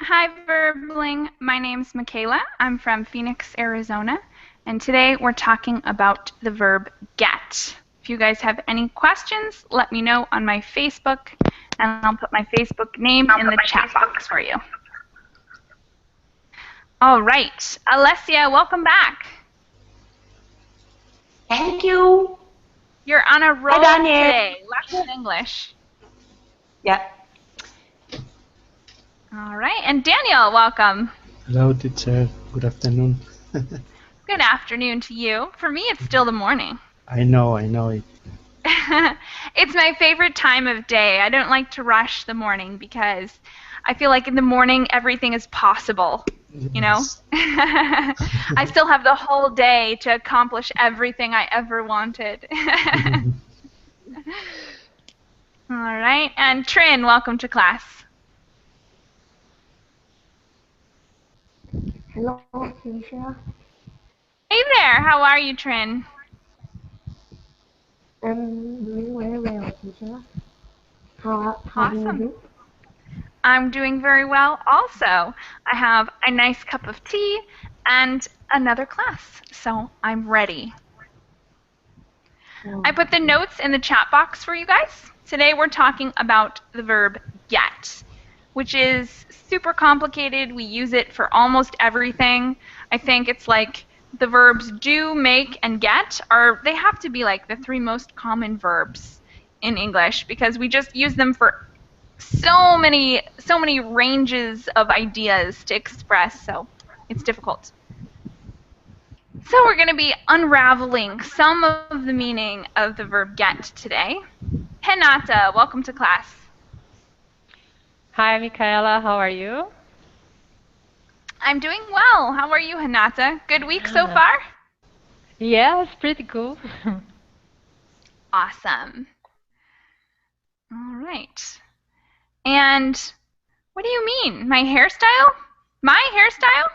Hi, Verbling. My name's Michaela. I'm from Phoenix, Arizona, and today we're talking about the verb get. If you guys have any questions, let me know on my Facebook, and I'll put my Facebook name in the chat box for you. All right, Alessia, welcome back. Thank you. You're on a roll today. Lesson English. Yeah. All right, and Daniel, welcome. Hello, teacher. Good afternoon. Good afternoon to you. For me, it's still the morning. I know it. It's my favorite time of day. I don't like to rush the morning because I feel like in the morning everything is possible, you know? Yes. I still have the whole day to accomplish everything I ever wanted. All right, and Trin, welcome to class. Hello, teacher. Hey there, how are you, Trin? I'm doing very well, teacher. How do you Awesome. do? I'm doing very well also. I have a nice cup of tea and another class, so I'm ready. I put the notes in the chat box for you guys. Today we're talking about the verb get, which is super complicated. We use it for almost everything. I think it's like the verbs do, make, and get they have to be like the three most common verbs in English because we just use them for so many ranges of ideas to express, so it's difficult. So we're going to be unraveling some of the meaning of the verb get today. Renata, welcome to class. Hi, Michaela. How are you? I'm doing well. How are you, Renata? Good week so far? Yes, pretty cool. Awesome. All right. And what do you mean? My hairstyle? My hairstyle?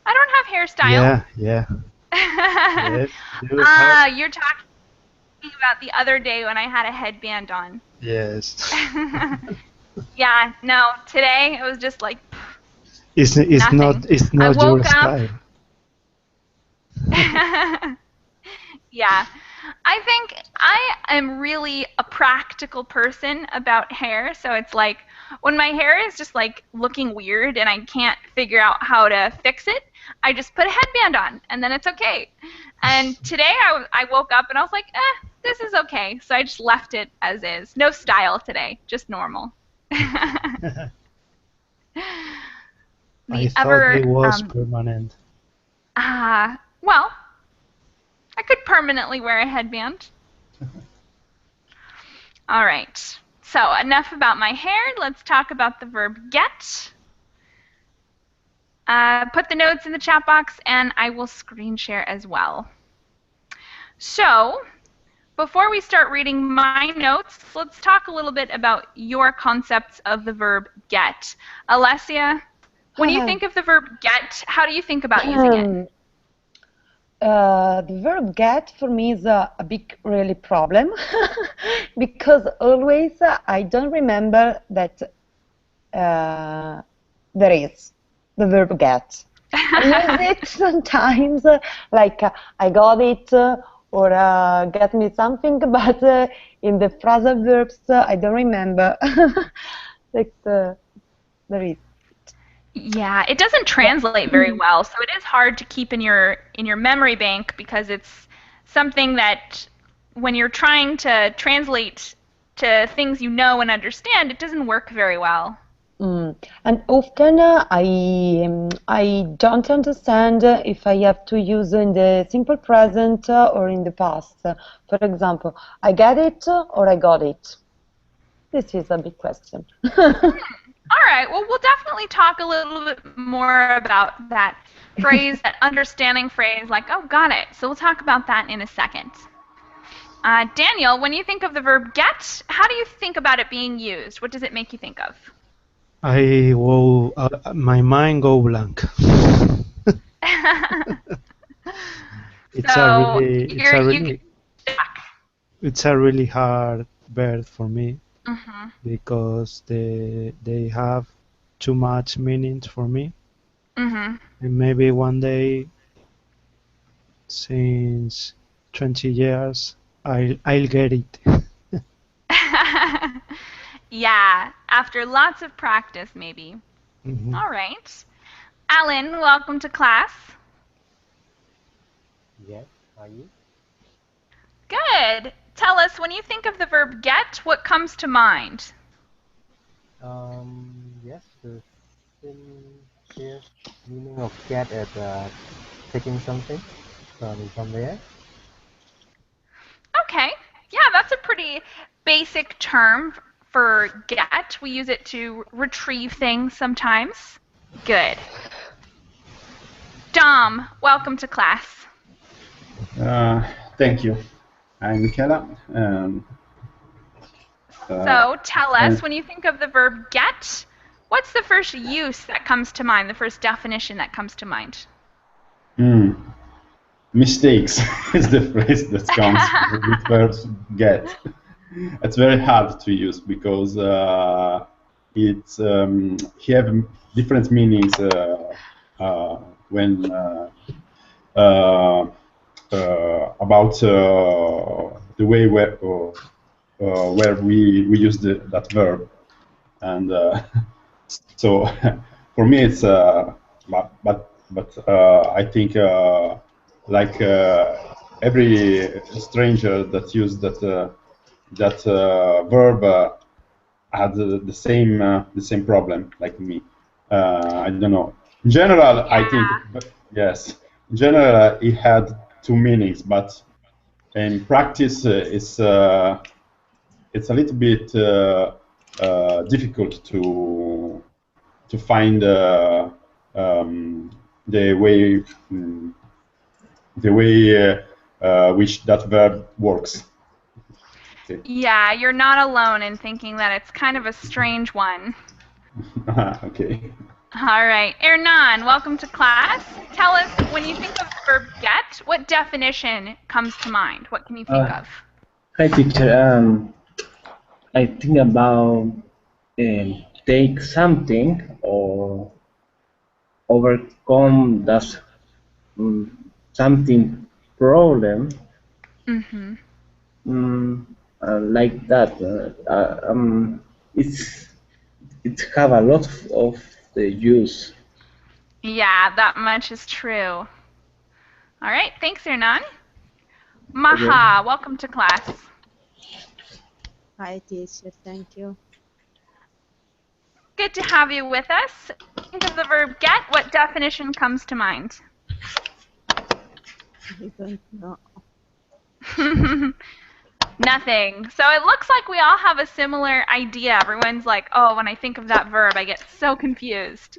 I don't have hairstyle. Yeah. Yes, You're talking about the other day when I had a headband on. Yes. Yeah, no, today it was just like It's not I your woke style. Yeah. I think I am really a practical person about hair, so it's like when my hair is just like looking weird and I can't figure out how to fix it, I just put a headband on and then it's okay. And today I woke up and I was like, this is okay. So I just left it as is. No style today, just normal. I thought it was permanent. Well, I could permanently wear a headband. All right. So enough about my hair. Let's talk about the verb get. Put the notes in the chat box, and I will screen share as well. So before we start reading my notes, let's talk a little bit about your concepts of the verb get. Alessia, when you think of the verb get, how do you think about using it? The verb get for me is a big really problem because always I don't remember that there is the verb get. I use it sometimes like I got it or get me something, but in the phrasal verbs I don't remember like there is. Yeah, it doesn't translate very well, so it is hard to keep in your memory bank because it's something that when you're trying to translate to things you know and understand, it doesn't work very well. And often I don't understand if I have to use in the simple present or in the past. For example, I get it or I got it. This is a big question. All right, well, we'll definitely talk a little bit more about that phrase, that understanding phrase, like, oh, got it. So we'll talk about that in a second. Daniel, when you think of the verb get, how do you think about it being used? What does it make you think of? My mind go blank. It's a really hard verb for me because they have too much meaning for me. Mm-hmm. And maybe one day, since 20 years, I'll get it. Yeah, after lots of practice, maybe. Mhm. All right. Alan, welcome to class. Yes, are you? Good. Tell us, when you think of the verb get, what comes to mind? Yes, the simplest meaning of get is taking something from somewhere. Okay. Yeah, that's a pretty basic term for get. We use it to retrieve things sometimes. Good. Dom, welcome to class. Thank you. I'm Michela. So tell us, And, when you think of the verb get, what's the first use that comes to mind, the first definition that comes to mind? mistakes is the phrase that comes with verbs get. It's very hard to use because it's have different meanings when about the way where we use that verb. And so for me it's but I think like every stranger that used that verb had the same problem like me. I don't know. In general, I think yes. In general, it had two meanings, but in practice, it's a little bit difficult to find the way which that verb works. Okay. Yeah, you're not alone in thinking that it's kind of a strange one. Okay. All right. Hernan, welcome to class. Tell us, when you think of the verb get, what definition comes to mind? What can you think of? Hi, teacher. I think about take something or overcome that something problem. Mm-hmm. Like that. It's it have a lot of the use. Yeah, that much is true. All right. Thanks, Hernan. Maha, welcome to class. Hi, teacher. Thank you. Good to have you with us. Think of the verb get. What definition comes to mind? I don't know. Nothing. So it looks like we all have a similar idea. Everyone's like, oh, when I think of that verb, I get so confused.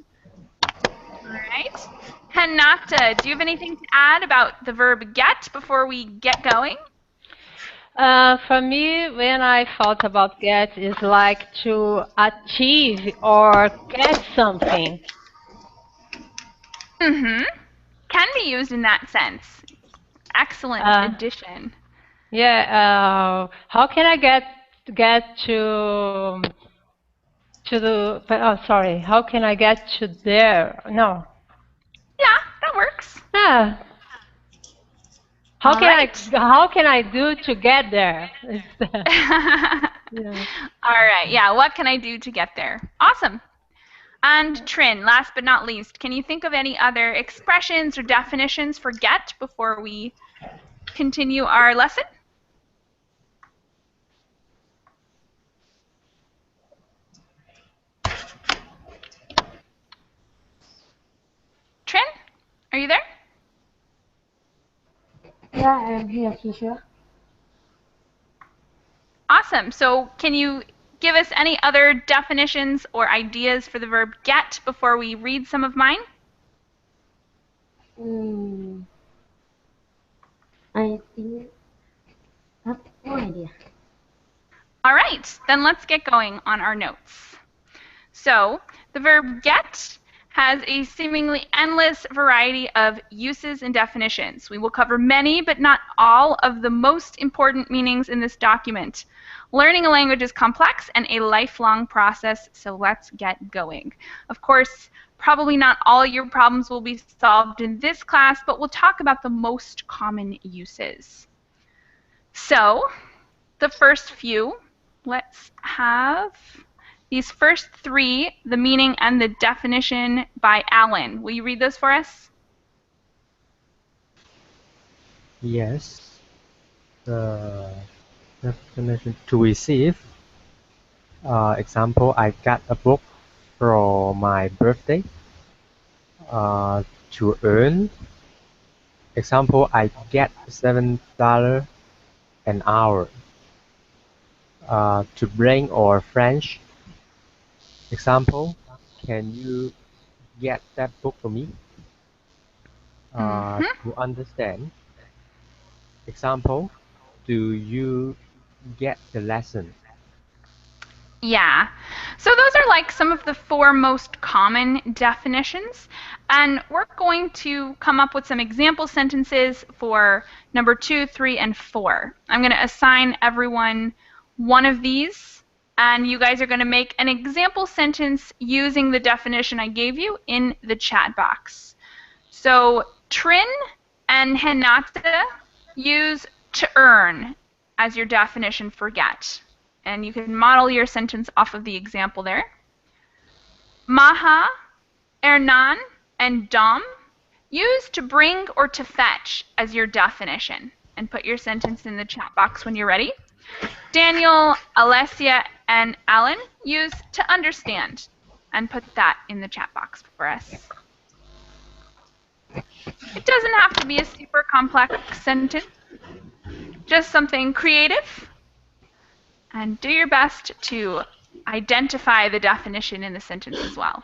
All right. Hanata, do you have anything to add about the verb get before we get going? For me, when I thought about get, it's like to achieve or get something. Mm-hmm. Can be used in that sense. Excellent addition. Yeah. How can I get to the? Oh, sorry. How can I get to there? No. Yeah, that works. Yeah. How can I do to get there? Yeah. All right. Yeah. What can I do to get there? Awesome. And Trin, last but not least, can you think of any other expressions or definitions for get before we continue our lesson? Trin, are you there? Yeah, I'm here, teacher. Awesome. So can you give us any other definitions or ideas for the verb get before we read some of mine? I think I have no idea. All right, then let's get going on our notes. So the verb get has a seemingly endless variety of uses and definitions. We will cover many, but not all, of the most important meanings in this document. Learning a language is complex and a lifelong process, so let's get going. Of course, probably not all your problems will be solved in this class, but we'll talk about the most common uses. So, the first few, let's have these first three, the meaning and the definition by Alan. Will you read those for us? Yes. The definition to receive. Example, I got a book for my birthday. To earn. Example, I get $7 an hour. To bring or French. Example, can you get that book for me? To understand. Example, do you get the lesson? Yeah. So those are like some of the 4 most common definitions. And we're going to come up with some example sentences for number 2, 3, and 4. I'm going to assign everyone one of these, and you guys are going to make an example sentence using the definition I gave you in the chat box. So Trin and Hinata use to earn as your definition for get. And you can model your sentence off of the example there. Maha, Hernan, and Dom use to bring or to fetch as your definition. And put your sentence in the chat box when you're ready. Daniel, Alessia, and Alan use to understand. And put that in the chat box for us. It doesn't have to be a super complex sentence. Just something creative. And do your best to identify the definition in the sentence as well.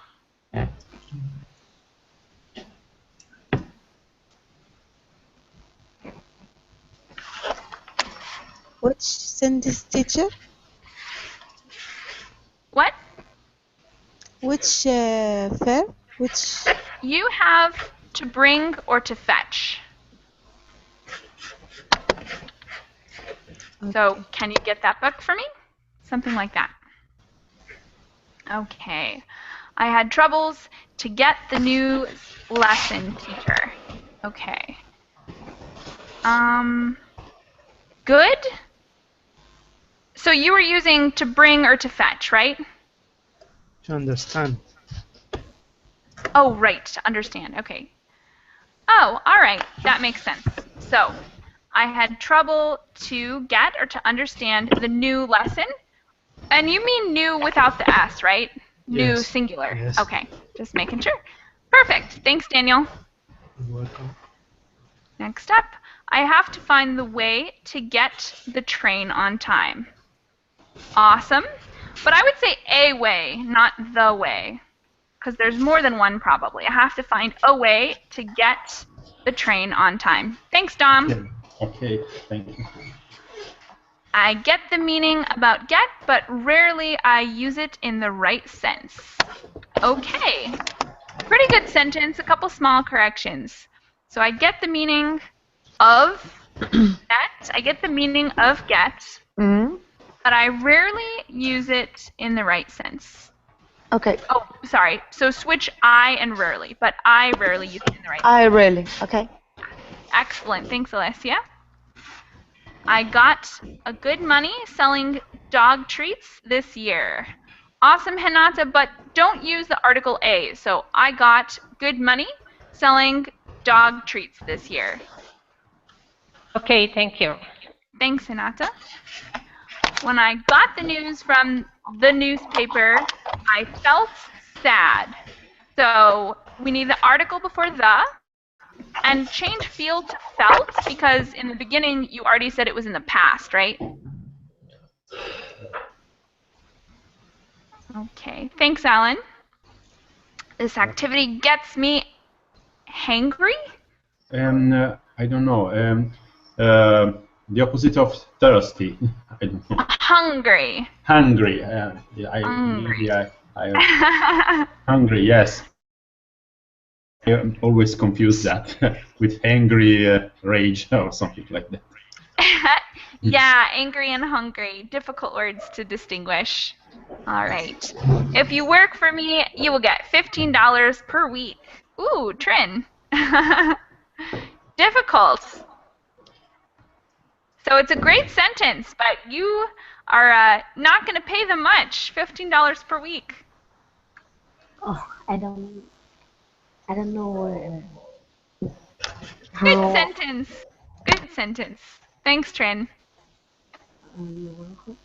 Which sentence, teacher? What? Which verb? Which? You have to bring or to fetch. Okay. So, can you get that book for me? Something like that. Okay. I had troubles to get the new lesson, teacher. Okay. Good. So you were using to bring or to fetch, right? To understand. Oh, right, to understand. Okay. Oh, all right. That makes sense. So, I had trouble to get or to understand the new lesson. And you mean new without the S, right? New Yes. singular. Yes. Okay, just making sure. Perfect. Thanks, Daniel. You're welcome. Next up, I have to find the way to get the train on time. Awesome. But I would say a way, not the way, because there's more than one probably. I have to find a way to get the train on time. Thanks, Dom. Yeah. Okay, thank you. I get the meaning about get, but rarely I use it in the right sense. Okay. Pretty good sentence, a couple small corrections. So I get the meaning of get. I get the meaning of get, but I rarely use it in the right sense. Okay. Oh, sorry. So switch I and rarely, but I rarely use it in the right sense. I really. Okay. Excellent. Thanks, Alessia. I got a good money selling dog treats this year. Awesome, Hinata, but don't use the article a. So I got good money selling dog treats this year. Okay, thank you. Thanks, Hinata. When I got the news from the newspaper, I felt sad. So we need the article before the, and change feel to felt, because in the beginning you already said it was in the past, right? Okay, thanks, Alan. This activity gets me hangry? I don't know. The opposite of thirsty. I don't know. Hungry. Hungry. Hungry. Hungry. Yes. I always confuse that with angry, rage, or something like that. Yeah, angry and hungry. Difficult words to distinguish. All right. If you work for me, you will get $15 per week. Ooh, Trin. Difficult. So it's a great sentence, but you are not going to pay them much. $15 per week. Oh, I don't know Good how. sentence. Good sentence. Thanks, Trin. You're welcome.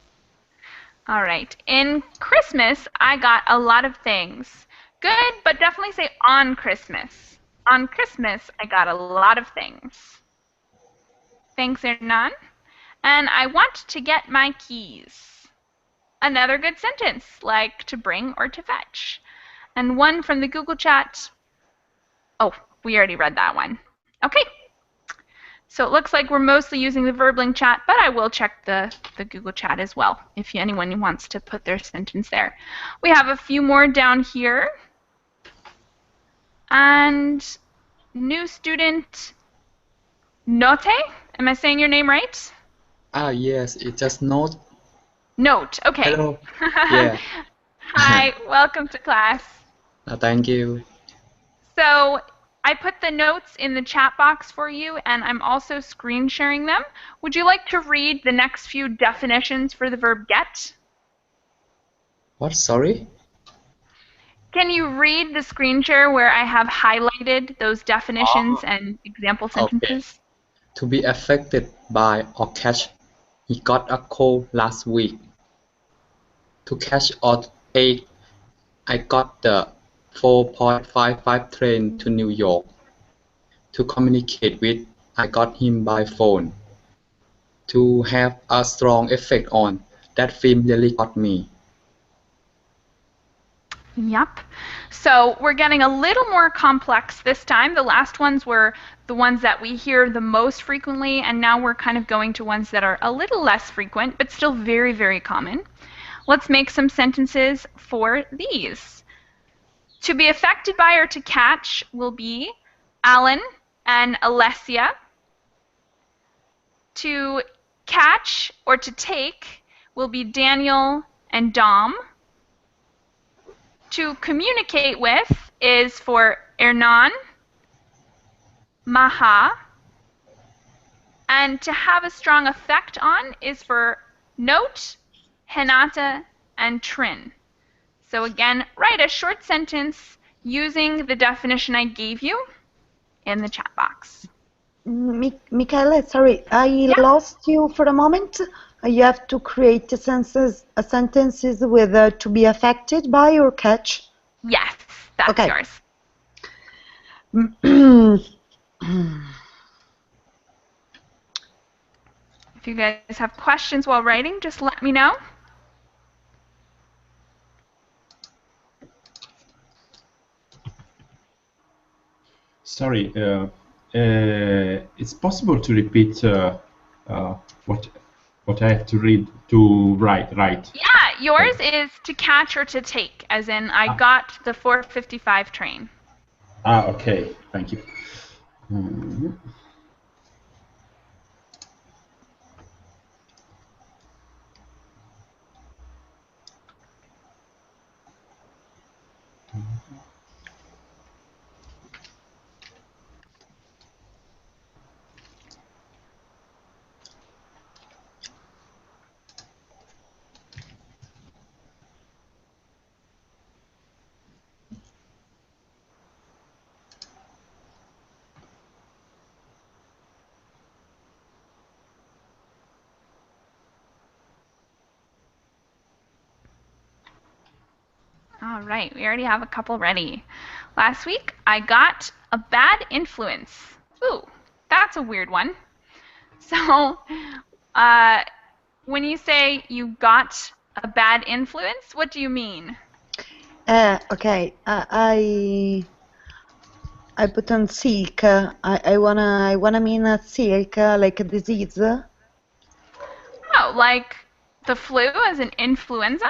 All right. In Christmas, I got a lot of things. Good, but definitely say on Christmas. On Christmas, I got a lot of things. Thanks, Hernan. And I want to get my keys. Another good sentence, like to bring or to fetch. And one from the Google chat. Oh, we already read that one. Okay. So it looks like we're mostly using the verb link chat, but I will check the Google chat as well if anyone wants to put their sentence there. We have a few more down here. And new student Note. Am I saying your name right? Yes, it's just Note. Note. Okay. Hello. Yeah. Hi. Welcome to class. Thank you. So I put the notes in the chat box for you, and I'm also screen sharing them. Would you like to read the next few definitions for the verb get? What? Sorry? Can you read the screen share where I have highlighted those definitions Oh, and example okay. sentences? To be affected by or catch. He got a cold last week. To catch or take. I got the 4.55 train to New York. To communicate with. I got him by phone. To have a strong effect on. That film really got me. Yep. So we're getting a little more complex this time. The last ones were the ones that we hear the most frequently, and now we're kind of going to ones that are a little less frequent, but still very, very common. Let's make some sentences for these. To be affected by or to catch will be Alan and Alessia. To catch or to take will be Daniel and Dom. To communicate with is for Hernan, Maha, and to have a strong effect on is for Note, Hinata, and Trin. So again, write a short sentence using the definition I gave you in the chat box. Michaela, sorry, I Yeah. lost you for a moment. You have to create sentences with to be affected by or catch. Yes, that's Okay. yours. If you guys have questions while writing, just let me know. Sorry, it's possible to repeat what I have to read to write, right? Yeah, yours is to catch or to take, as in I got the 4:55 train. Okay, thank you. Mhm. All right, we already have a couple ready. Last week, I got a bad influence. Ooh, that's a weird one. So, when you say you got a bad influence, what do you mean? Okay, I put on sick. I wanna mean sick, like a disease. Oh, like the flu as an influenza?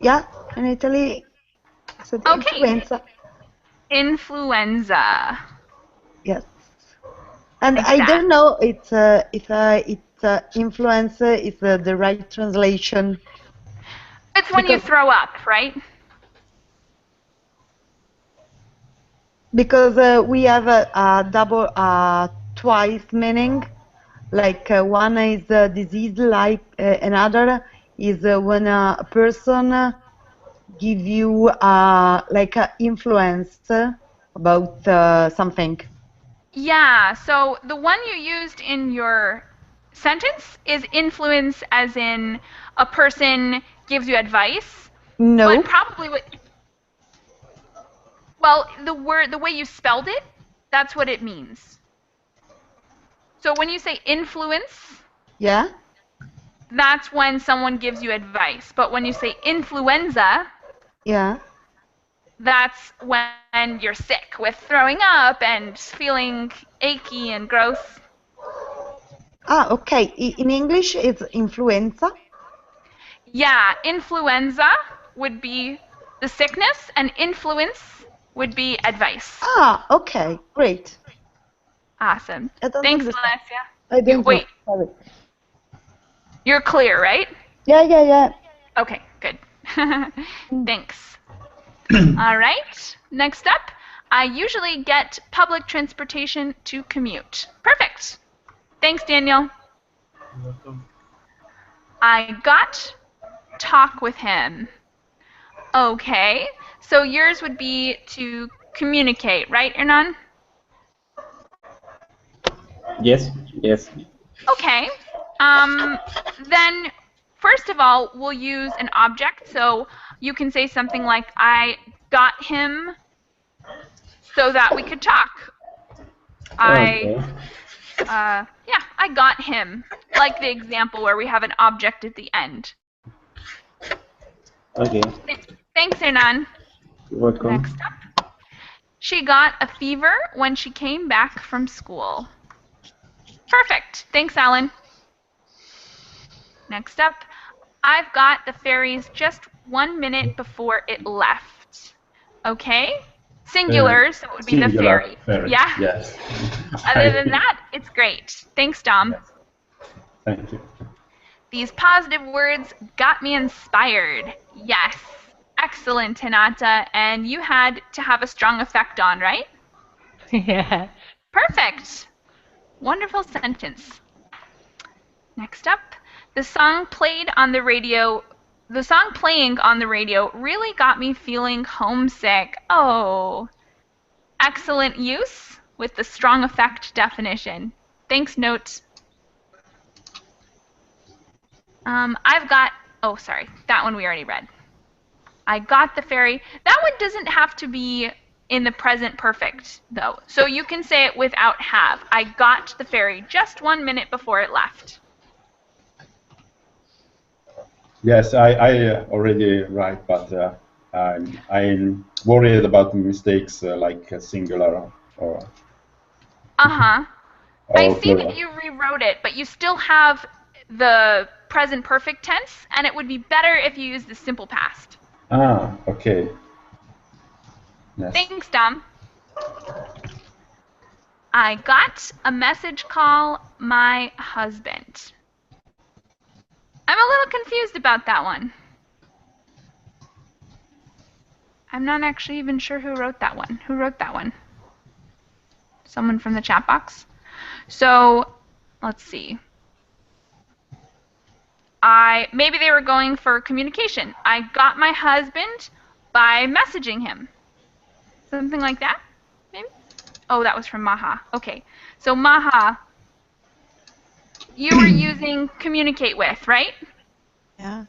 Yeah, in Italy, it's the Okay. influenza. Influenza. Yes. And Like I that. don't know if influence is the right translation. It's when you Because throw up, right? we have a double, twice meaning. Like one is disease, like another is when a person give you like influence about something. Yeah, so the one you used in your sentence is influence as in a person gives you advice, but No. probably what, well, the way you spelled it, that's what it means. So when you say influence, Yeah. that's when someone gives you advice. But when you say influenza, Yeah. that's when you're sick with throwing up and feeling achy and gross. Ah, okay. In English, it's influenza. Yeah, influenza would be the sickness, and influence would be advice. Ah, okay. Great. Awesome. I don't Thanks, understand. Alessia. I don't know. Wait, Sorry. you're clear, right? Yeah. Okay, good. Thanks. All right, next up. I usually get public transportation to commute. Perfect. Thanks, Daniel. Welcome. I got talk with him. Okay, so yours would be to communicate, right, Hernan? Yes, yes. Okay. Then first of all, we'll use an object. So you can say something like, I got him so that we could talk. Okay. Yeah, I got him. Like the example where we have an object at the end. Okay. Thanks, Hernan. You're welcome. Next up. She got a fever when she came back from school. Perfect. Thanks, Alan. Next up. I've got the ferries just 1 minute before it left. Okay? Singular, so it would be the Singular ferry. ferry. Yeah? Yes. Other than that, it's great. Thanks, Dom. Yes. Thank you. These positive words got me inspired. Yes. Excellent, Hinata. And you had to have a strong effect on, right? Yes. Perfect. Wonderful sentence. Next up, the song playing on the radio really got me feeling homesick. Oh, excellent use with the strong effect definition. Thanks, note. Oh, sorry, that one we already read. I got the ferry. That one doesn't have to be in the present perfect, though. So you can say it without have. I got the ferry just 1 minute before it left. Yes, I already write, but I'm worried about mistakes like singular or I see that plural. you rewrote it, but you still have the present perfect tense, and it would be better if you use the simple past. Ah, okay. Yes. Thanks, Dom. I got a message call my husband. I'm a little confused about that one. I'm not actually even sure who wrote that one. Who wrote that one? Someone from the chat box? So, let's see. Maybe they were going for communication. I got my husband by messaging him. Something like that, maybe? Oh, that was from Maha. Okay. So Maha, you were using communicate with, right? Yeah.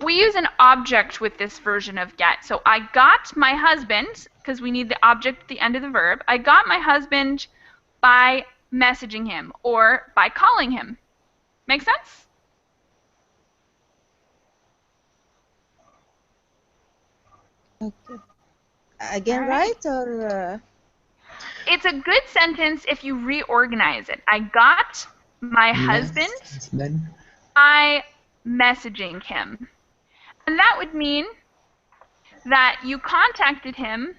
We use an object with this version of get. So I got my husband, because we need the object at the end of the verb. I got my husband by messaging him or by calling him. Make sense? Okay. Again, All right. right or? It's a good sentence if you reorganize it. I got my husband by messaging him. And that would mean that you contacted him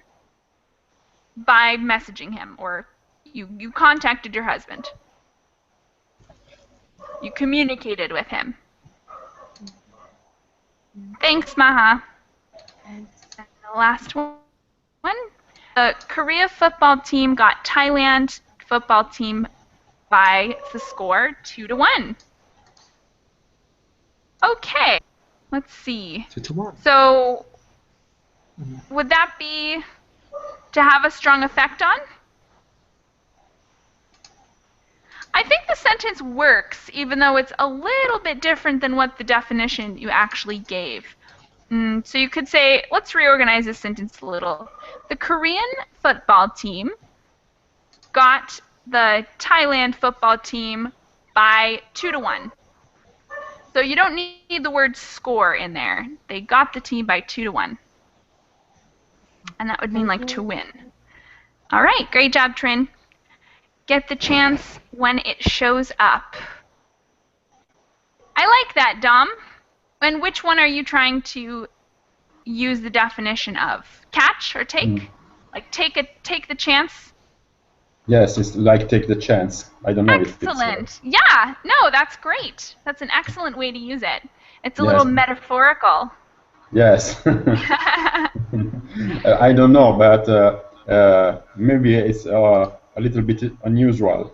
by messaging him, or you contacted your husband. You communicated with him. Thanks, Maha. And the last one. The Korea football team got Thailand football team by the score 2-1. Okay, let's see. 2-1. So, would that be to have a strong effect on? I think the sentence works, even though it's a little bit different than what the definition you actually gave. So you could say, let's reorganize this sentence a little. The Korean football team got the Thailand football team by 2-1. So you don't need the word score in there. They got the team by 2-1. And that would mean like to win. All right, great job, Trin. Get the chance when it shows up. I like that, Dom. And which one are you trying to use the definition of? Catch or take? Like take the chance? Yes, it's like take the chance. I don't know if it's... Excellent. Yeah, no, that's great. That's an excellent way to use it. It's a little metaphorical. Yes. I don't know, but maybe it's a little bit unusual.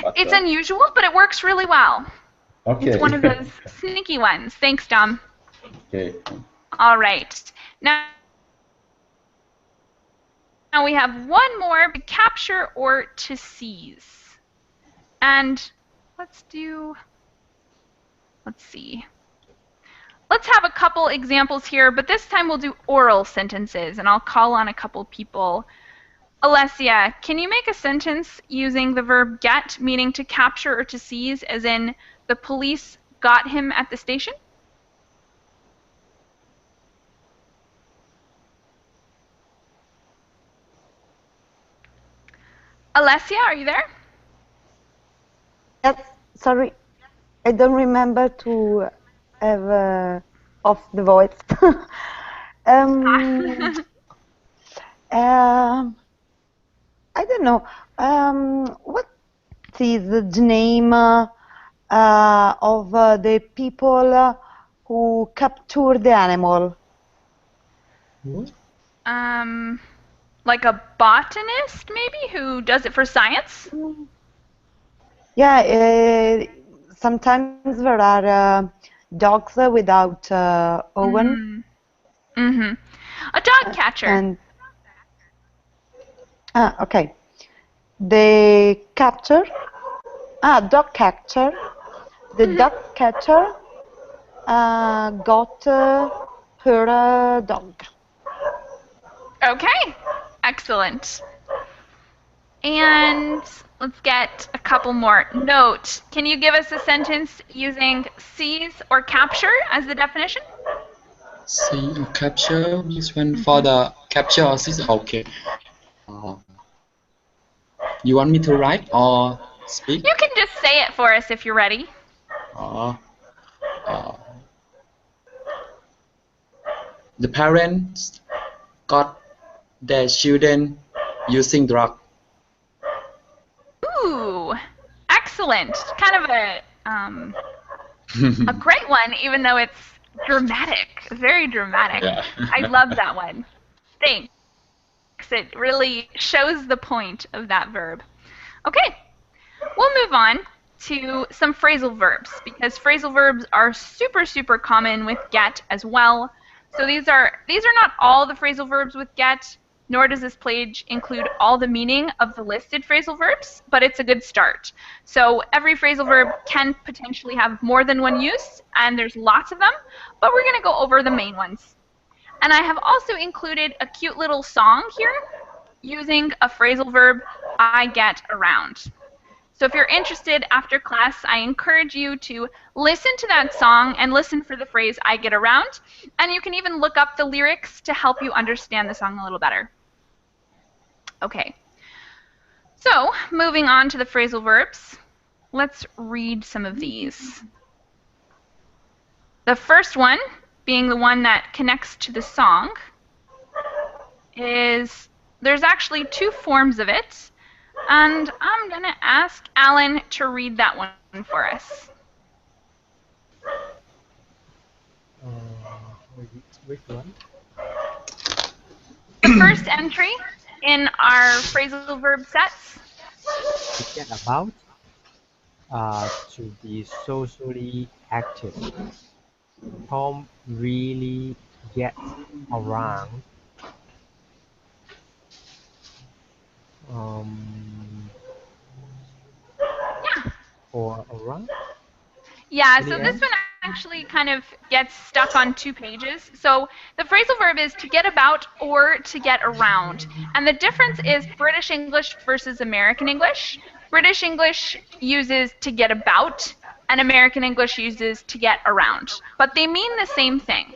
But, it's unusual, but it works really well. Okay. It's one of those sneaky ones. Thanks, Dom. Okay. All right. Now we have one more, to capture or to seize. And let's see. Let's have a couple examples here, but this time we'll do oral sentences, and I'll call on a couple people. Alessia, can you make a sentence using the verb get, meaning to capture or to seize, as in the police got him at the station? Alessia, are you there? Yes, sorry. I don't remember to have off the voice. I don't know. What is the name of the people who capture the animal? Like a botanist, maybe, who does it for science? Yeah, sometimes there are dogs without oven. A dog catcher. Okay. The capture. Dog catcher. The dog catcher got her dog. Okay, excellent. And let's get a couple more. Note, can you give us a sentence using seize or capture as the definition? Seize or capture means when for the capture or seize. Okay. You want me to write or speak? You can just say it for us if you're ready. The parents got their children using drug. Ooh, excellent. Kind of a great one, even though it's dramatic, very dramatic. Yeah. I love that one. Thanks. It really shows the point of that verb. Okay, we'll move on to some phrasal verbs, because phrasal verbs are super, super common with get as well. So these are not all the phrasal verbs with get, nor does this page include all the meaning of the listed phrasal verbs, but it's a good start. So every phrasal verb can potentially have more than one use, and there's lots of them, but we're going to go over the main ones. And I have also included a cute little song here using a phrasal verb, I get around. So if you're interested after class, I encourage you to listen to that song and listen for the phrase I get around. And you can even look up the lyrics to help you understand the song a little better. Okay. So moving on to the phrasal verbs, let's read some of these. The first one, being the one that connects to the song, is There's actually two forms of it, and I'm going to ask Alan to read that one for us. Which one? The first entry in our phrasal verb sets. To get about, to be socially active. Tom really gets around. Yeah. Or around? Yeah, In so the this end? one actually kind of gets stuck on 2 pages. So the phrasal verb is to get about or to get around. And the difference is British English versus American English. British English uses to get about, and American English uses to get around. But they mean the same thing.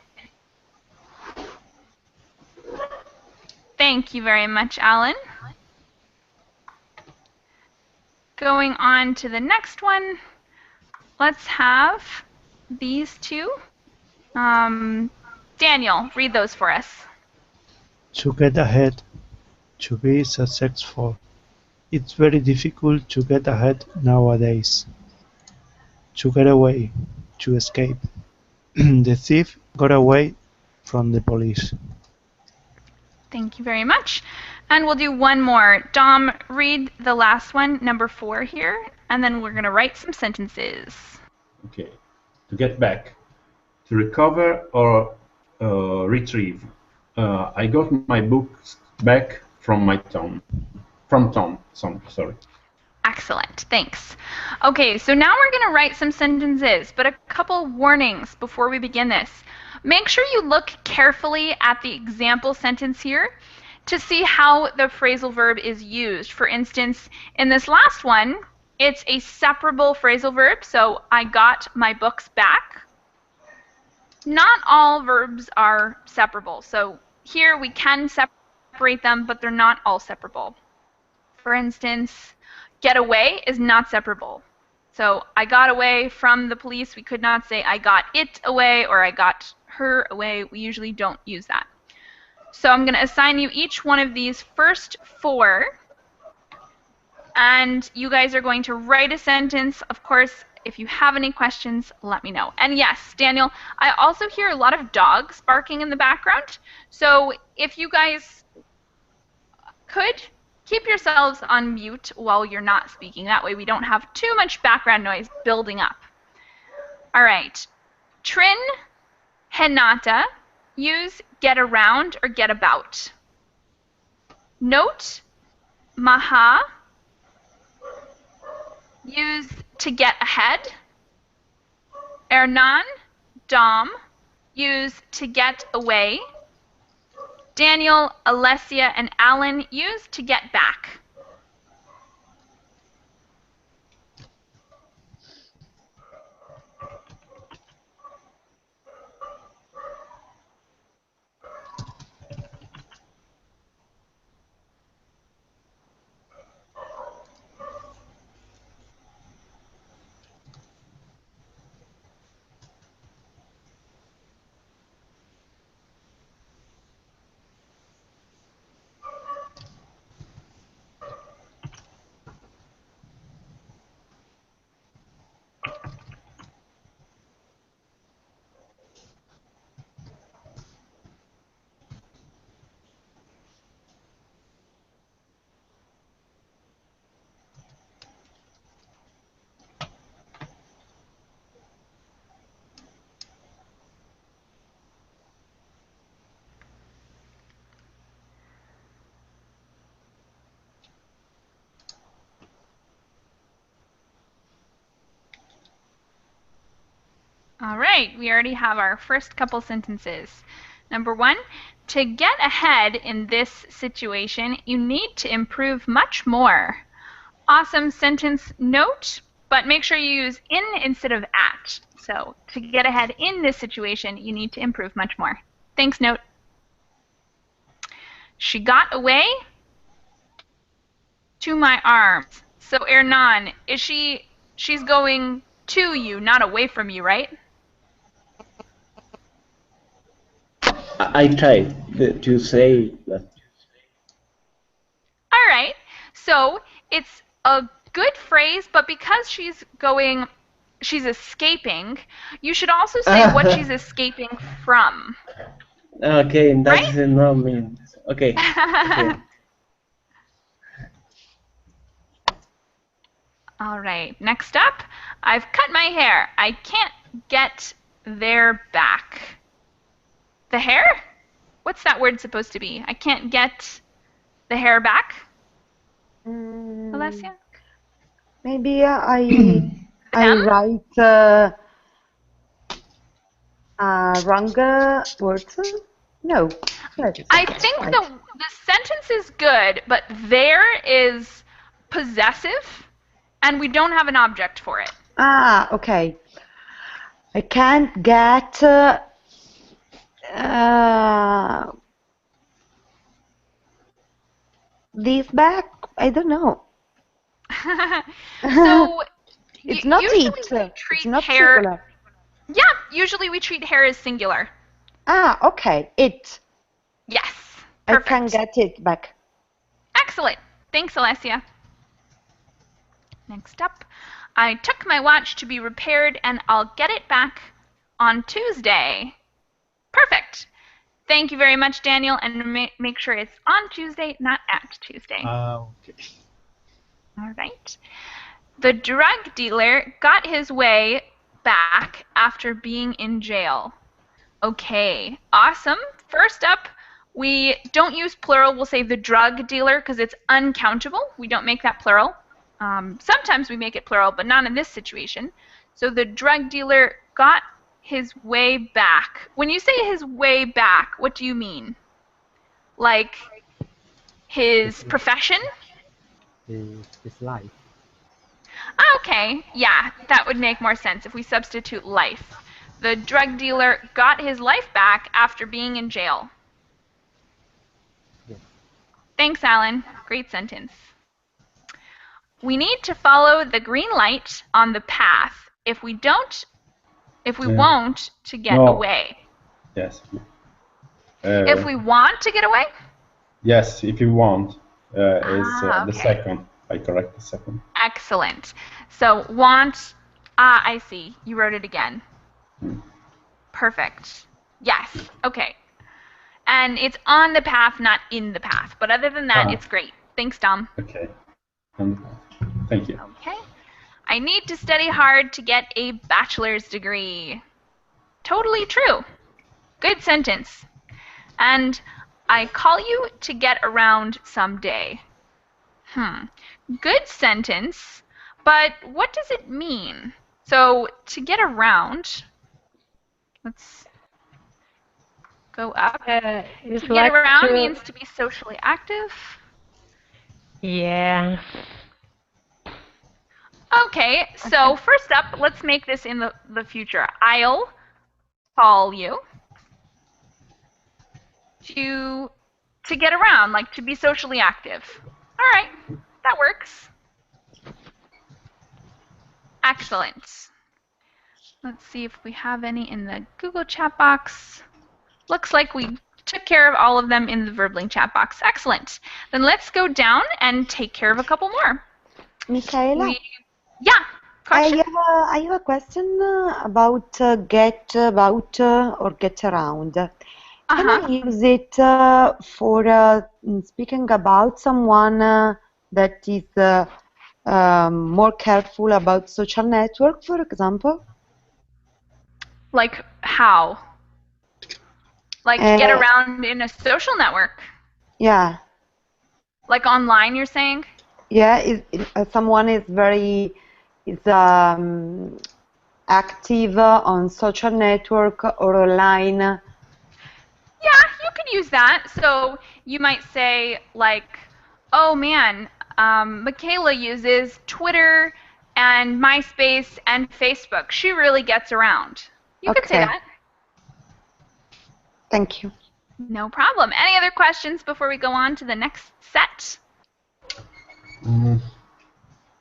Thank you very much, Alan. Going on to the next one, let's have these two. Daniel, read those for us. To get ahead, to be successful. It's very difficult to get ahead nowadays. To get away, to escape. The thief got away from the police. Thank you very much. And we'll do one more. Dom, read the last one, number 4 here, and then we're going to write some sentences. Okay. To get back. To recover or retrieve. I got my books back from Tom. Sorry. Excellent, thanks. Okay, so now we're going to write some sentences, but a couple warnings before we begin this. Make sure you look carefully at the example sentence here to see how the phrasal verb is used. For instance, in this last one, it's a separable phrasal verb, so I got my books back. Not all verbs are separable, so here we can separate them, but they're not all separable. For instance, get away is not separable. So I got away from the police. We could not say I got it away or I got her away. We usually don't use that. So I'm going to assign you each one of these first 4. And you guys are going to write a sentence. Of course, if you have any questions, let me know. And yes, Daniel, I also hear a lot of dogs barking in the background. So if you guys could keep yourselves on mute while you're not speaking. That way we don't have too much background noise building up. All right. Trin, Henata, use get around or get about. Note, Maha, use to get ahead. Ernan, Dom, use to get away. Daniel, Alessia, and Alan use to get back. All right, we already have our first couple sentences. Number 1, to get ahead in this situation, you need to improve much more. Awesome sentence note, but make sure you use in instead of at. So to get ahead in this situation, you need to improve much more. Thanks, note. She got away to my arms. So Ernan, she's going to you, not away from you, right? I tried to say that So it's a good phrase, but because she's escaping, you should also say what she's escaping from. Okay, that Right? does not mean. Okay. Okay. All right, next up, I've cut my hair. I can't get their back. The hair? What's that word supposed to be? I can't get the hair back? Alessia? Maybe I Them? write wrong words. No. Yes. I think Right. the sentence is good, but there is possessive, and we don't have an object for it. Ah, okay. I can't get this back. I don't know. So It's not usually it. we It's treat not hair. singular. Yeah, usually we treat hair as singular. Ah, okay. It. Yes. I Perfect. can get it back. Excellent. Thanks, Alessia. Next up, I took my watch to be repaired and I'll get it back on Tuesday. Perfect. Thank you very much, Daniel, and make sure it's on Tuesday, not at Tuesday. Okay. All right. The drug dealer got his way back after being in jail. Okay, awesome. First up, we don't use plural. We'll say the drug dealer because it's uncountable. We don't make that plural. Sometimes we make it plural, but not in this situation. So the drug dealer got his way back. When you say his way back, what do you mean? Like his profession? His life. Okay, yeah, that would make more sense if we substitute life. The drug dealer got his life back after being in jail. Yes. Thanks, Alan. Great sentence. We need to follow the green light on the path. If we won't, to get No. away. Yes. If we want to get away? Yes, if you want, is the okay. second. I correct the second. Excellent. So want, I see. You wrote it again. Perfect. Yes. Okay. And it's on the path, not in the path. But other than that, it's great. Thanks, Dom. Okay. Thank you. Okay. I need to study hard to get a bachelor's degree. Totally true. Good sentence. And I call you to get around someday. Good sentence, but what does it mean? So to get around, let's go up. To get like around means to be socially active. Yeah. Okay, so first up, let's make this in the future. I'll call you to get around, like to be socially active. All right, that works. Excellent. Let's see if we have any in the Google chat box. Looks like we took care of all of them in the Verbling chat box. Excellent. Then let's go down and take care of a couple more. Michaela? Yeah, question? I have a question about get about or get around. Can I use it for speaking about someone that is more careful about social network, for example? Like how? Like to get around in a social network? Yeah. Like online, you're saying? Yeah, someone is very active on social network or online. Yeah, you could use that. So you might say like, oh man, Michaela uses Twitter and MySpace and Facebook. She really gets around. You could say that. Thank you. No problem. Any other questions before we go on to the next set? I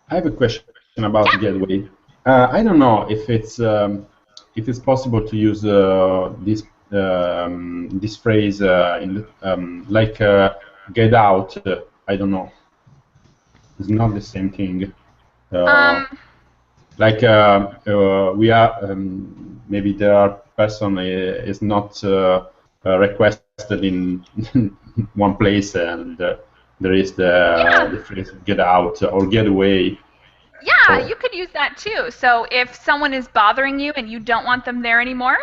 have a question about getaway. I don't know if it's possible to use this phrase in like get out. I don't know. It's not the same thing. Um, Like we are, maybe there are person is not requested in one place, and there is the phrase "get out" or "get away." yeah, Or you could use that too. So if someone is bothering you and you don't want them there anymore,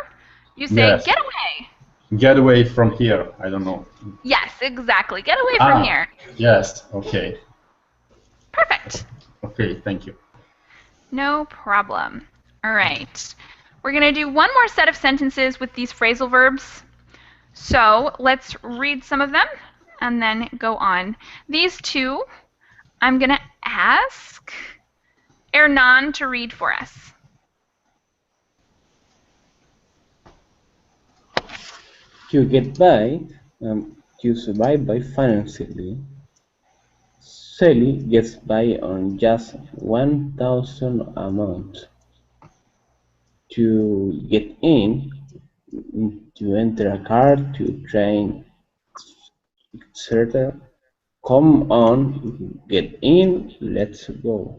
you say, yes, get away. get away from here. I don't know. Yes, exactly. Get away from here. Yes. Okay. Perfect. Okay. Thank you. No problem. All right. We're going to do one more set of sentences with these phrasal verbs. So let's read some of them and then go on. These two, I'm going to ask Hernan to read for us. To get by, to survive by financially. Sally gets by on just 1,000 a month. To get in, to enter a car, to train, etc. Come on, get in, let's go.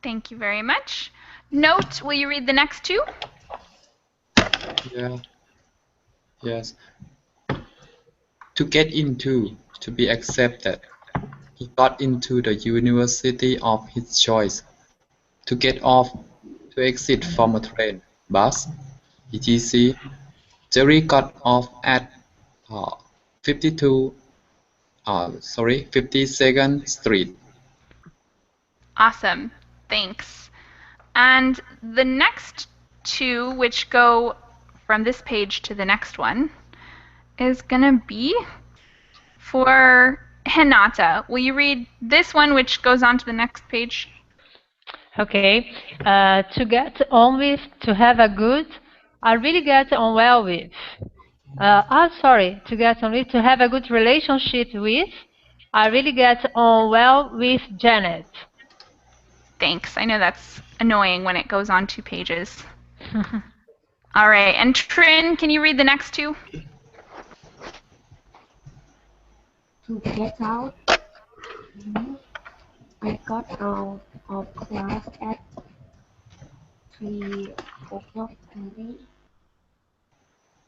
Thank you very much. Note, will you read the next two? Yeah. Yes. To get into, to be accepted. He got into the university of his choice. To get off, to exit from a train, bus, etc. Jerry got off at 52nd Street. Awesome. Thanks. And the next two, which go from this page to the next one, is going to be for Hinata. Will you read this one, which goes on to the next page? Okay. To get on with, to have a good, I really get on well with. Sorry, to get on with, to have a good relationship with, I really get on well with Janet. Thanks. I know that's annoying when it goes on 2 pages. All right. And Trin, can you read the next two? To get out, I got out of class at 3 o'clock today.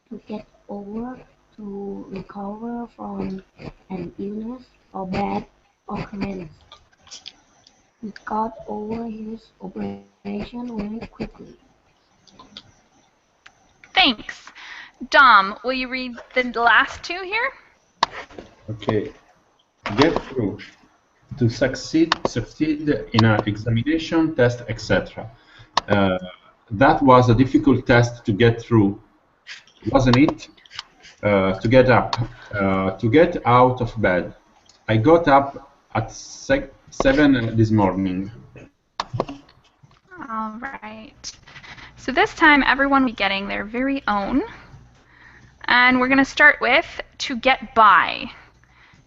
To get over, to recover from an illness or bad occurrence. He got over his operation very quickly. Thanks. Dom, will you read the last two here? Okay. Get through. To succeed in an examination, test, etc. That was a difficult test to get through, wasn't it? To get up, to get out of bed. I got up at 7 this morning. All right. So this time everyone will be getting their very own. And we're going to start with to get by.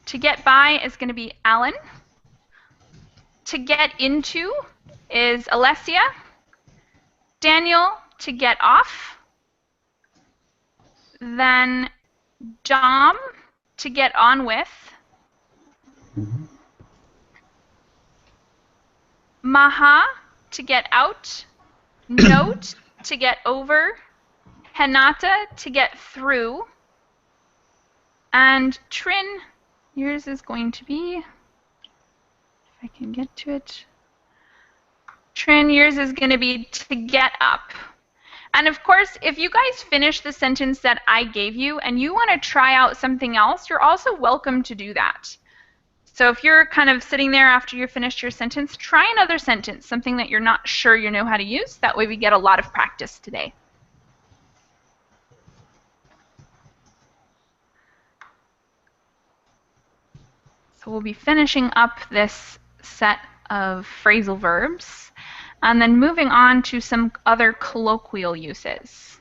To get by is going to be Alan. To get into is Alessia. Daniel, to get off. Then Dom, to get on with. Maha, to get out. Note, to get over. Hinata, to get through. And Trin, yours is going to be, if I can get to it. Trin, yours is going to be to get up. And of course, if you guys finish the sentence that I gave you and you want to try out something else, you're also welcome to do that. So if you're kind of sitting there after you finished your sentence, try another sentence, something that you're not sure you know how to use. That way we get a lot of practice today. So we'll be finishing up this set of phrasal verbs and then moving on to some other colloquial uses.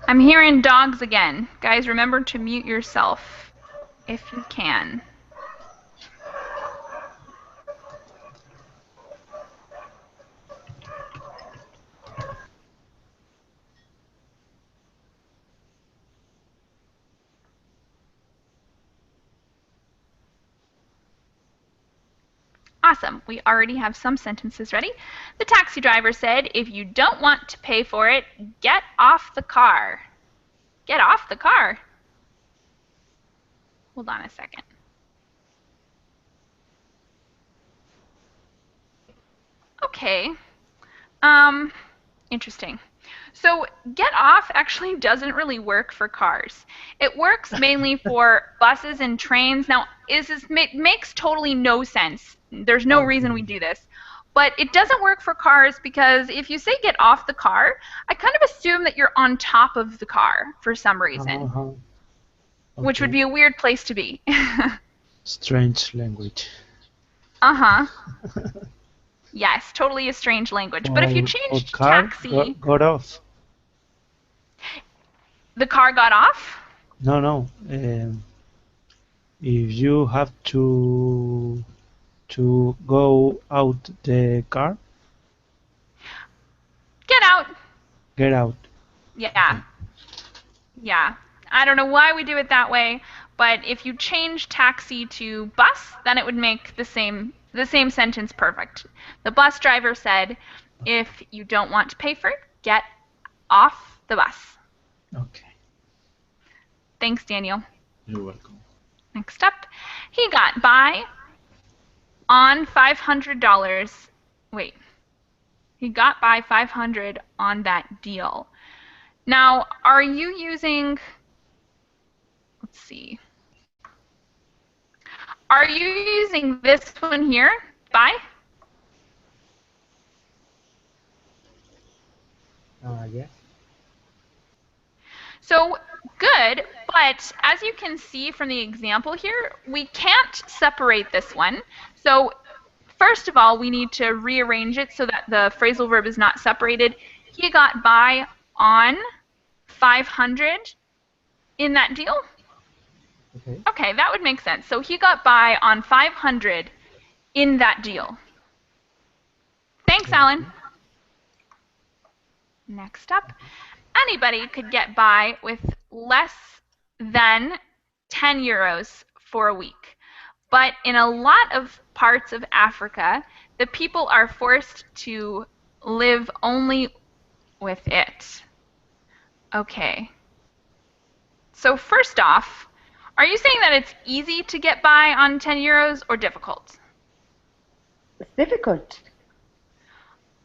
I'm hearing dogs again. Guys, remember to mute yourself if you can. Awesome. We already have some sentences ready. The taxi driver said, if you don't want to pay for it, get off the car. Get off the car. Hold on a second. Okay. Interesting. So get off actually doesn't really work for cars. It works mainly for buses and trains. Now, makes totally no sense. There's no reason we do this. But it doesn't work for cars because if you say get off the car, I kind of assume that you're on top of the car for some reason, Okay. which would be a weird place to be. Strange language. Uh-huh. Yes, totally a strange language. But if you Or change car taxi, got off. the car got off? No. If you have to go out the car, Get out. get out. Yeah. Yeah. I don't know why we do it that way, but if you change taxi to bus, then it would make the same sentence perfect. The bus driver said, if you don't want to pay for it, get off the bus. Okay. Thanks, Daniel. You're welcome. Next up, he got by on $500. Wait. He got by $500 on that deal. Now, are you using, let's see. Are you using this one here, by? Yes. So, good, but as you can see from the example here, we can't separate this one. So, first of all, we need to rearrange it so that the phrasal verb is not separated. He got by on 500 in that deal. Okay, that would make sense. So he got by on 500 in that deal. Thanks, Alan. Next up, anybody could get by with less than 10 euros for a week. But in a lot of parts of Africa, the people are forced to live only with it. Okay. So first off, are you saying that it's easy to get by on 10 euros or difficult? It's difficult.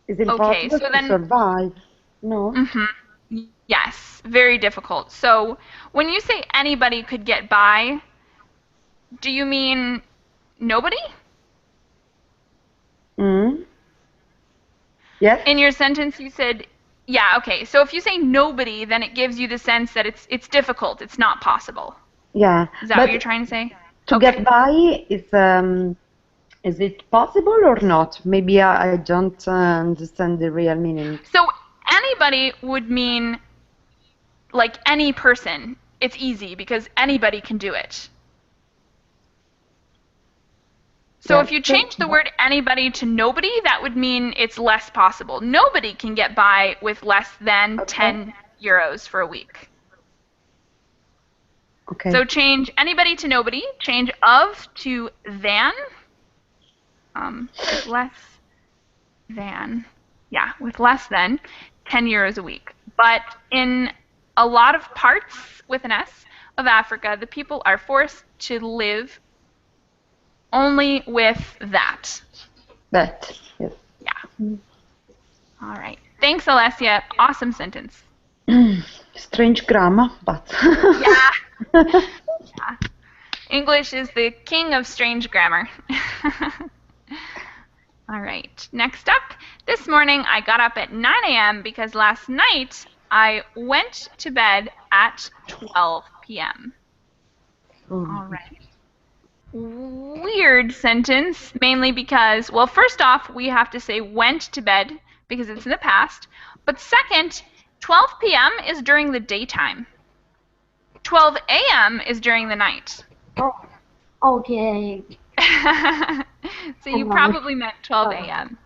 Is it Okay, impossible so to then, survive? No. yes, very difficult. So when you say anybody could get by, do you mean nobody? Yes. In your sentence, you said, yeah, okay. So if you say nobody, then it gives you the sense that it's difficult, it's not possible. Yeah. Is that what you're trying to say? To get by is it possible or not? Maybe I don't understand the real meaning. So anybody would mean like any person. It's easy because anybody can do it. So if you change the word anybody to nobody, that would mean it's less possible. Nobody can get by with less than 10 euros for a week. Okay. So change anybody to nobody, change of to than, with less than, yeah, with less than 10 euros a week. But in a lot of parts with an S of Africa, the people are forced to live only with that. That, yes. Yeah. All right. Thanks, Alessia. Awesome sentence. Strange grammar, but... Yeah. Yeah. English is the king of strange grammar. All right. Next up, this morning I got up at 9 a.m. because last night I went to bed at 12 p.m. All right. Weird sentence, mainly because, well, first off, we have to say went to bed because it's in the past. But second, 12 p.m. is during the daytime. 12 a.m. is during the night. Oh, okay. So you probably meant 12 a.m.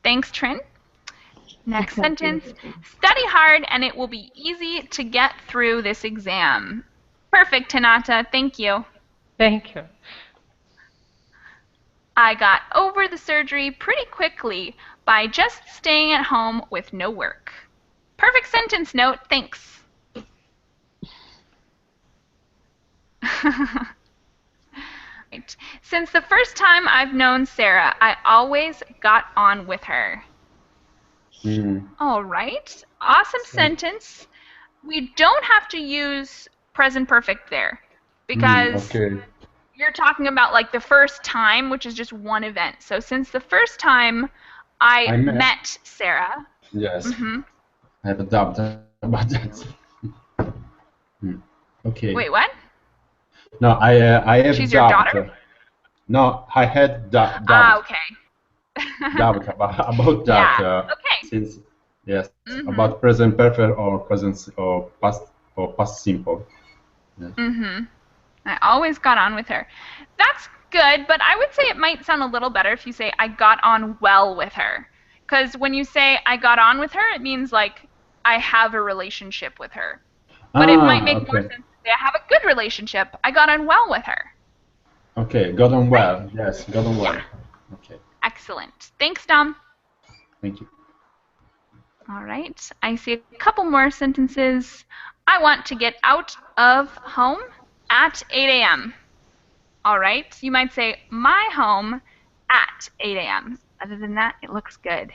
Thanks, Trin. Next sentence. Study hard and it will be easy to get through this exam. Perfect, Tanata. Thank you. Thank you. I got over the surgery pretty quickly by just staying at home with no work. Perfect sentence note, thanks. Right. Since the first time I've known Sarah, I always got on with her. All right. Awesome sentence. We don't have to use present perfect there because Okay. you're talking about like the first time, which is just one event. So since the first time I met Sarah. Yes. I have a doubt about that. Okay. Wait, what? No, I have She's your doubt. daughter? No, I had doubt. Okay. Doubt about that. Yeah. Okay. Since yes, about present perfect or present or past simple. Yes. I always got on with her. That's good, but I would say it might sound a little better if you say I got on well with her. Because when you say I got on with her, it means like I have a relationship with her. But it might make more sense to say I have a good relationship. I got on well with her. Okay, got on well. Yes, got on well. Yeah. Okay. Excellent. Thanks, Dom. Thank you. All right. I see a couple more sentences. I want to get out of home at 8 a.m. All right. You might say my home at 8 a.m. Other than that, it looks good.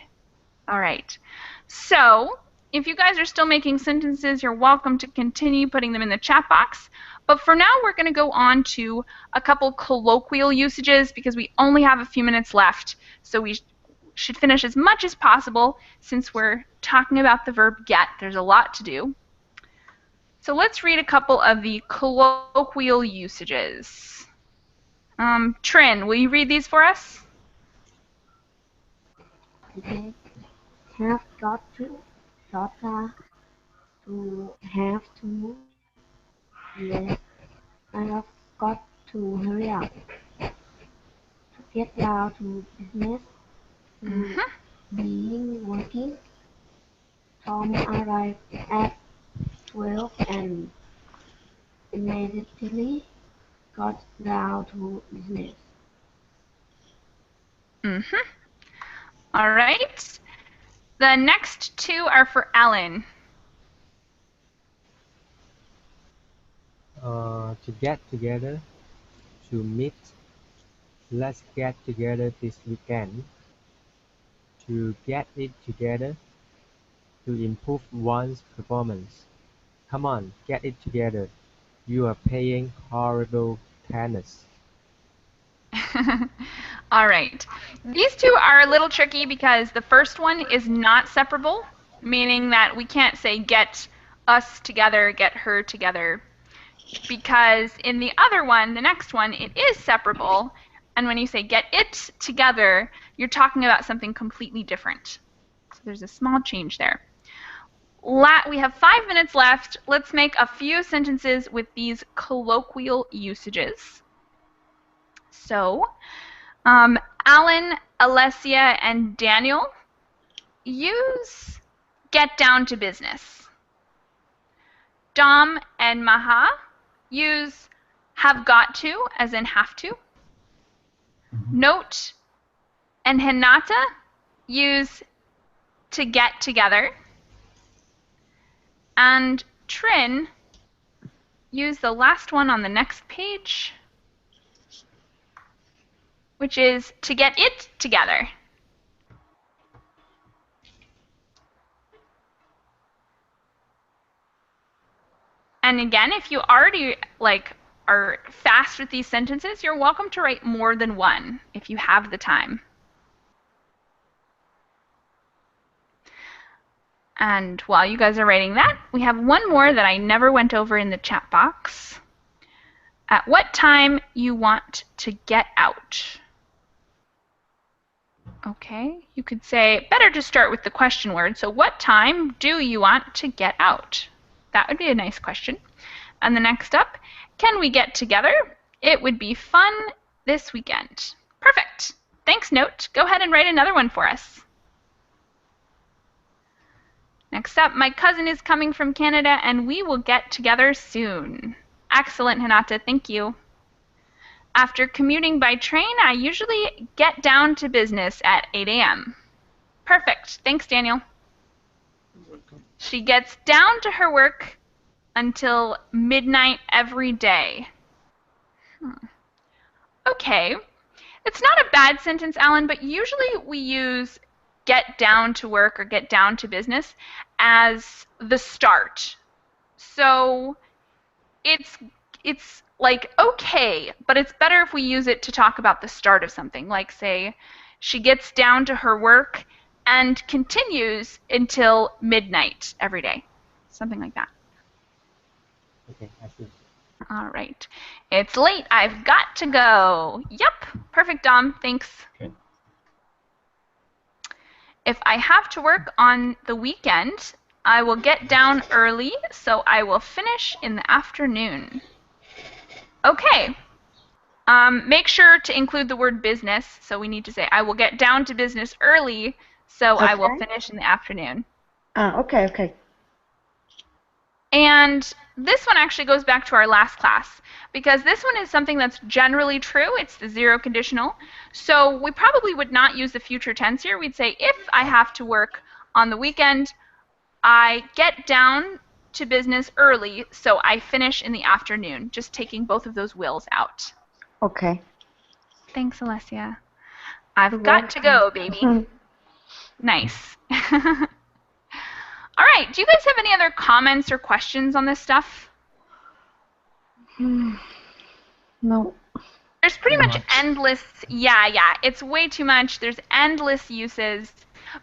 All right. So if you guys are still making sentences, you're welcome to continue putting them in the chat box. But for now, we're going to go on to a couple colloquial usages because we only have a few minutes left. So we should finish as much as possible since we're talking about the verb get. There's a lot to do. So let's read a couple of the colloquial usages. Trin, will you read these for us? Okay. Have got to, gotta, to, have to. Yes, I have got to hurry up. To get down to business. To being working. Tom arrived at 12 and immediately got down to business. All right. The next two are for Alan. To get together, to meet, let's get together this weekend, to get it together, to improve one's performance. Come on, get it together. You are playing horrible tennis. All right. These two are a little tricky because the first one is not separable, meaning that we can't say get us together, get her together, because in the other one, the next one, it is separable, and when you say get it together, you're talking about something completely different. So there's a small change there. We have 5 minutes left. Let's make a few sentences with these colloquial usages. So, Alan, Alessia, and Daniel use get down to business. Dom and Maha use have got to, as in have to. Note and Hinata use to get together. And Trin use the last one on the next page, which is to get it together. And again, if you already are fast with these sentences, you're welcome to write more than one if you have the time. And while you guys are writing that, we have one more that I never went over in the chat box. At what time you want to get out? Okay, you could say, better to start with the question word. So what time do you want to get out? That would be a nice question. And the next up, can we get together? It would be fun this weekend. Perfect. Thanks, Note. Go ahead and write another one for us. Next up, my cousin is coming from Canada and we will get together soon. Excellent, Hinata. Thank you. After commuting by train, I usually get down to business at 8 a.m. Perfect. Thanks, Daniel. She gets down to her work until midnight every day. Okay. It's not a bad sentence, Alan, but usually we use get down to work or get down to business as the start. So it's like okay, but it's better if we use it to talk about the start of something. Like say, she gets down to her work and continues until midnight every day. Something like that. Okay, I see. All right. It's late. I've got to go. Yep. Perfect, Dom. Thanks. Okay. If I have to work on the weekend, I will get down early, so I will finish in the afternoon. Okay. Make sure to include the word business. So we need to say, I will get down to business early, so I will finish in the afternoon. Okay. And this one actually goes back to our last class, because this one is something that's generally true. It's the zero conditional. So we probably would not use the future tense here. We'd say, if I have to work on the weekend, I get down to business early, so I finish in the afternoon, just taking both of those wills out. Okay. Thanks, Alessia. I've got to go, baby. Nice. All right. Do you guys have any other comments or questions on this stuff? No. There's pretty much endless, yeah, it's way too much. There's endless uses.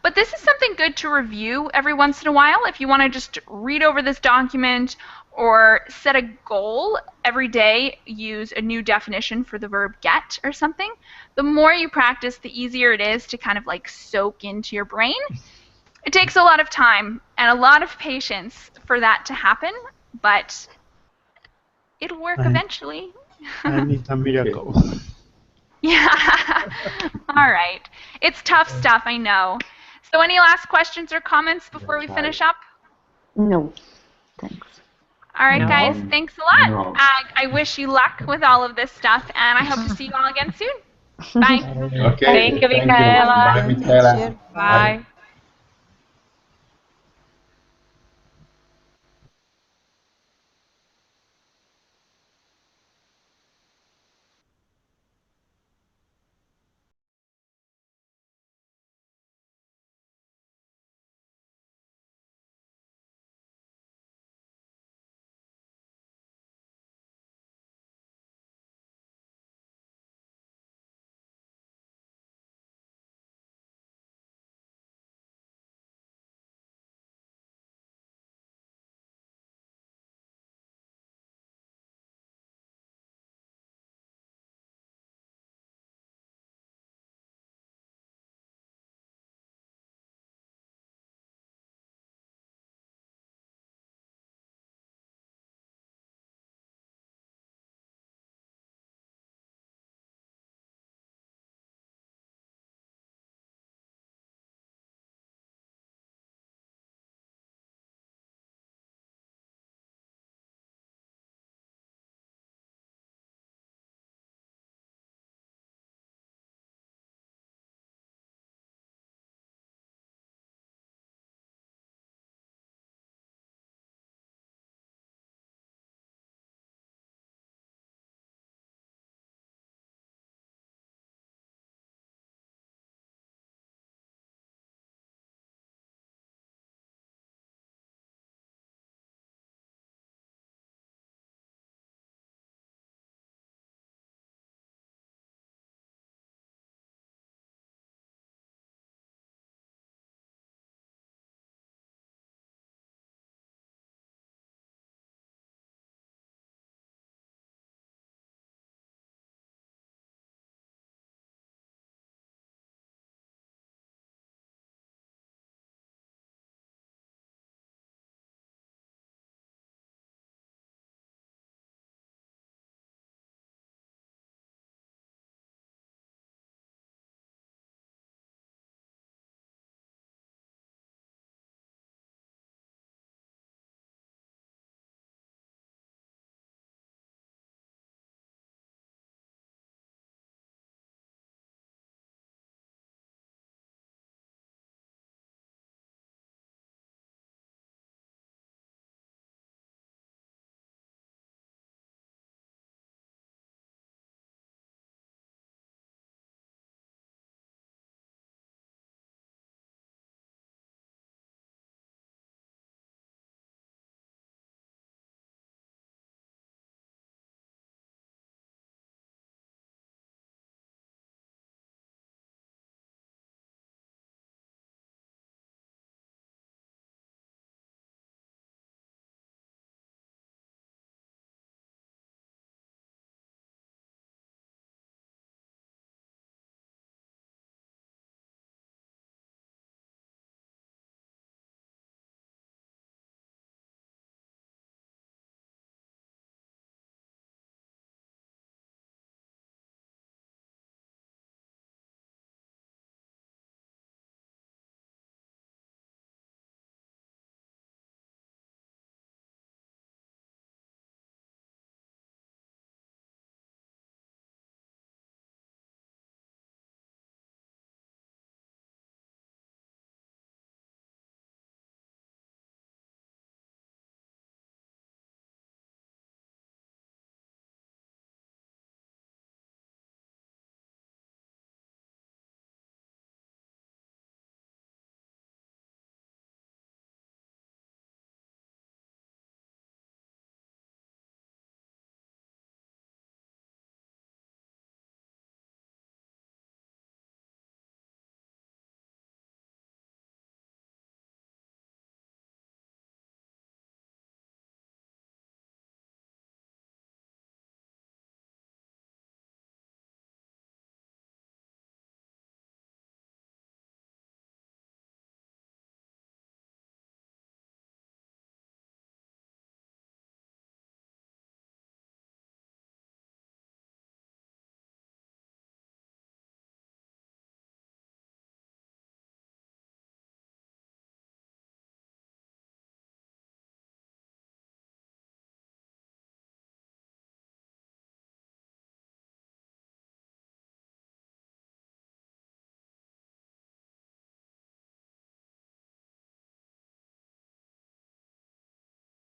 But this is something good to review every once in a while. If you want to just read over this document or set a goal every day, use a new definition for the verb get or something. The more you practice, the easier it is to kind of like soak into your brain. It takes a lot of time and a lot of patience for that to happen, but it'll work eventually. I need a miracle. Yeah. All right. It's tough stuff, I know. So any last questions or comments before we finish up? No. Thanks. All right, guys. Thanks a lot. No. I wish you luck with all of this stuff, and I hope to see you all again soon. Bye. Okay. Thank you, Thank Michaela. Bye, Michaela. Cheers. Bye.